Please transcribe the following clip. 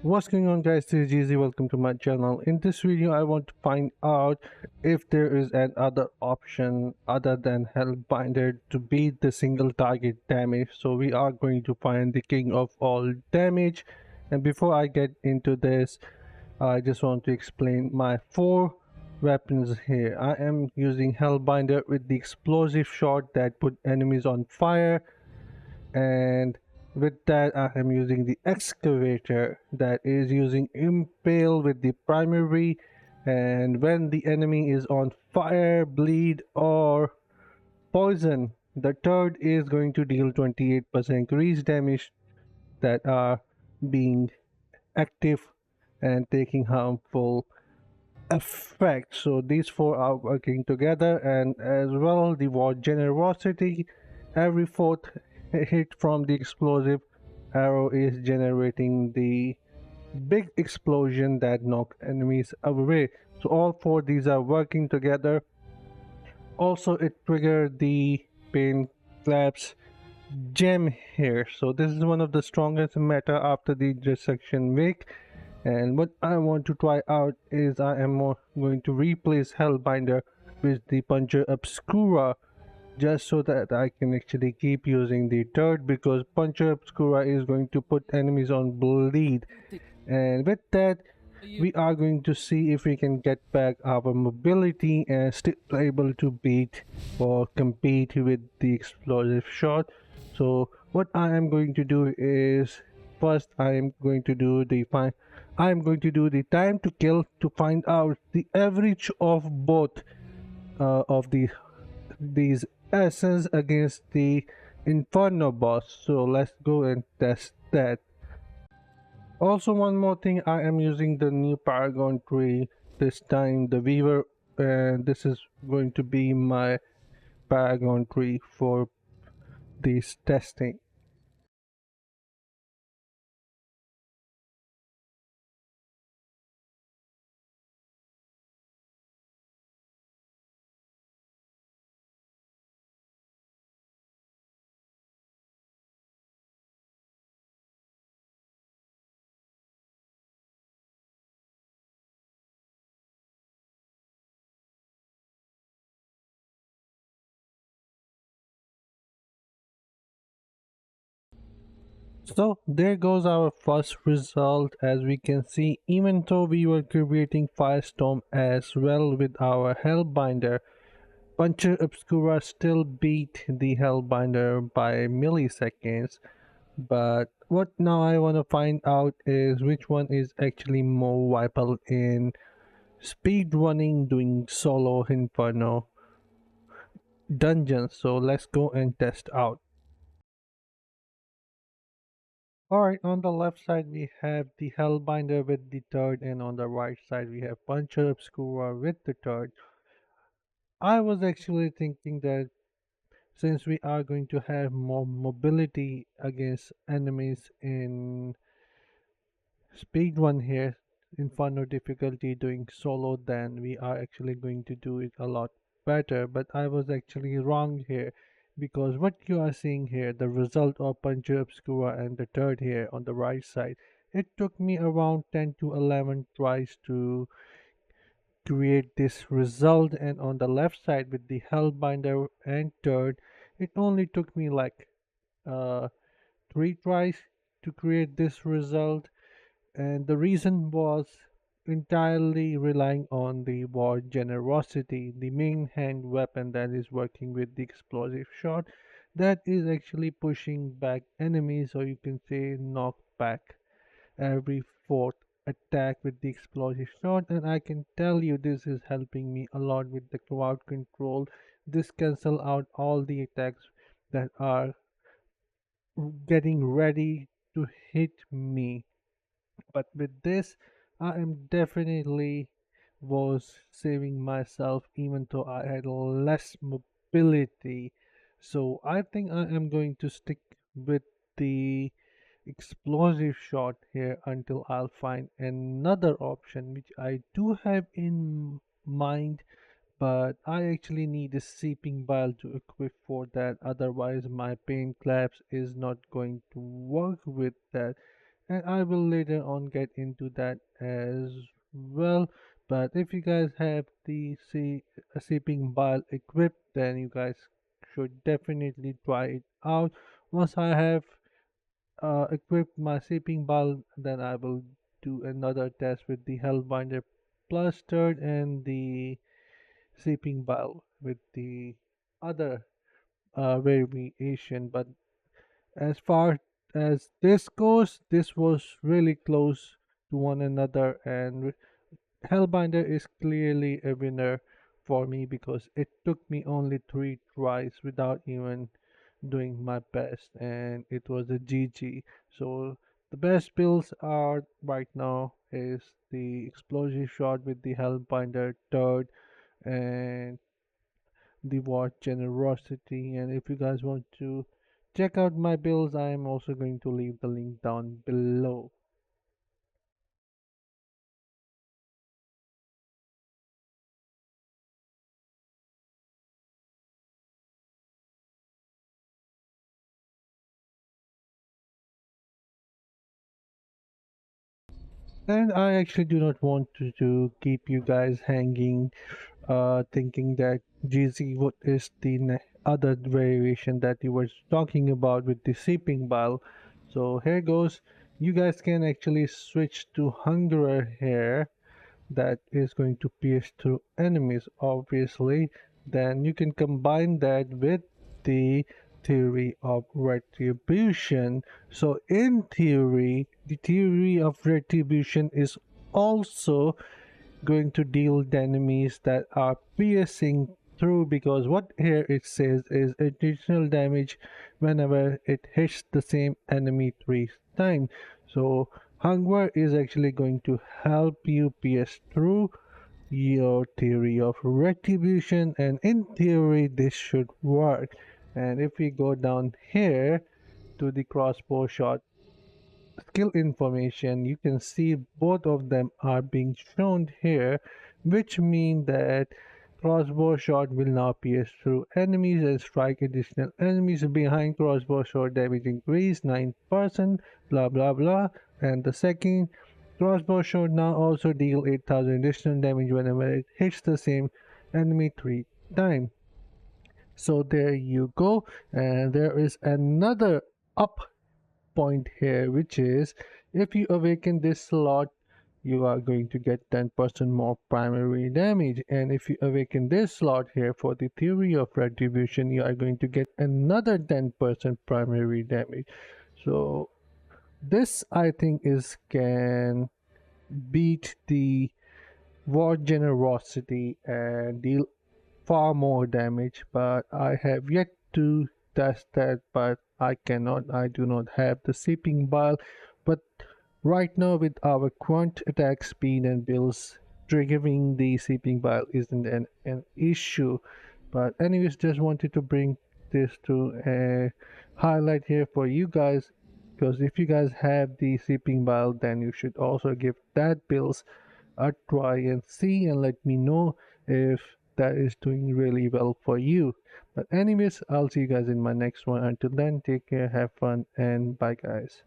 What's going on, guys? This is Jeezy. Welcome to my channel. In this video I want to find out if there is another option other than Hellbinder to beat the single target damage. So we are going to find the king of all damage, and before I get into this, I just want to explain my four weapons here. I am using Hellbinder with the explosive shot that put enemies on fire, and with that I am using the excavator that is using impale with the primary, and when the enemy is on fire, bleed or poison, the third is going to deal 28% increased damage that are being active and taking harmful effect. So these four are working together, and as well the war generosity, every fourth hit from the explosive arrow is generating the big explosion that knock enemies away. So all four these are working together. Also it triggered the pain collapse gem here. So this is one of the strongest meta after the dissection wake, and what I want to try out is I am going to replace Hellbinder with the Puncher Obscura, just so that I can actually keep using the third, because Puncher Obscura is going to put enemies on bleed, and with that we are going to see if we can get back our mobility and still able to beat or compete with the explosive shot. So what I am going to do is, first I am going to do the time to kill to find out the average of both of these essence against the Inferno boss. So let's go and test that. Also, one more thing, I am using the new Paragon tree, this time the Weaver, and this is going to be my Paragon tree for this testing. So there goes our first result. As we can see, even though we were creating Firestorm as well with our Hellbinder, Puncher Obscura still beat the Hellbinder by milliseconds. But what now I want to find out is which one is actually more viable in speedrunning doing solo Inferno dungeons. So let's go and test out. Alright, on the left side we have the Hellbinder with the third, and on the right side we have Puncher Obscura with the third. I was actually thinking that since we are going to have more mobility against enemies in speedrun here, Inferno difficulty doing solo, then we are actually going to do it a lot better. But I was actually wrong here, because what you are seeing here, the result of Puncher Obscura and the third here on the right side, it took me around 10 to 11 tries to create this result, and on the left side with the Hellbinder and third, it only took me like uh, 3 tries to create this result. And the reason was entirely relying on the war generosity, the main hand weapon that is working with the explosive shot, that is actually pushing back enemies, or you can say knock back every fourth attack with the explosive shot. And I can tell you this is helping me a lot with the crowd control. This cancel out all the attacks that are getting ready to hit me. But with this, I am definitely was saving myself, even though I had less mobility. So I think I am going to stick with the explosive shot here until I'll find another option, which I do have in mind, but I actually need a seeping bile to equip for that. Otherwise my pain collapse is not going to work with that. and I will later on get into that as well. But if you guys have the sleeping bile equipped, then you guys should definitely try it out. Once I have equipped my sleeping bile, then I will do another test with the Hellbinder+Thud and the sleeping bile with the other variation. But as far as this goes, this was really close to one another, and Hellbinder is clearly a winner for me because it took me only 3 tries without even doing my best, and it was a GG. So the best builds are right now is the explosive shot with the Hellbinder+Thud and the War Generosity. And if you guys want to check out my builds, I am also going to leave the link down below. And I actually do not want to keep you guys hanging, thinking that GZ what is the other variation that you were talking about with the sleeping bile. So here goes. You guys can actually switch to Hungerer here, that is going to pierce through enemies, obviously. Then you can combine that with the theory of retribution. So in theory, the theory of retribution is also going to deal the enemies that are piercing through, because what here it says is additional damage whenever it hits the same enemy 3 times. So hunger is actually going to help you pierce through your theory of retribution, and in theory this should work. And if we go down here to the crossbow shot skill information, you can see both of them are being shown here, which mean that crossbow shot will now pierce through enemies and strike additional enemies behind. Crossbow shot damage increase 9%, blah blah blah. And the second crossbow shot now also deal 8,000 additional damage whenever it hits the same enemy 3 times. So there you go. And there is another up point here, which is if you awaken this slot, you are going to get 10% more primary damage. And if you awaken this slot here for the theory of retribution, you are going to get another 10% primary damage. So this I think is can beat the war generosity and deal far more damage, but I have yet to test that. But I do not have the seeping bile. But right now with our quant attack speed and builds, triggering the seeping bile isn't an issue. But anyways, just wanted to bring this to a highlight here for you guys, because if you guys have the seeping bile, then you should also give that builds a try and see, and let me know if that is doing really well for you. But anyways, I'll see you guys in my next one. Until then, take care, have fun, and bye guys.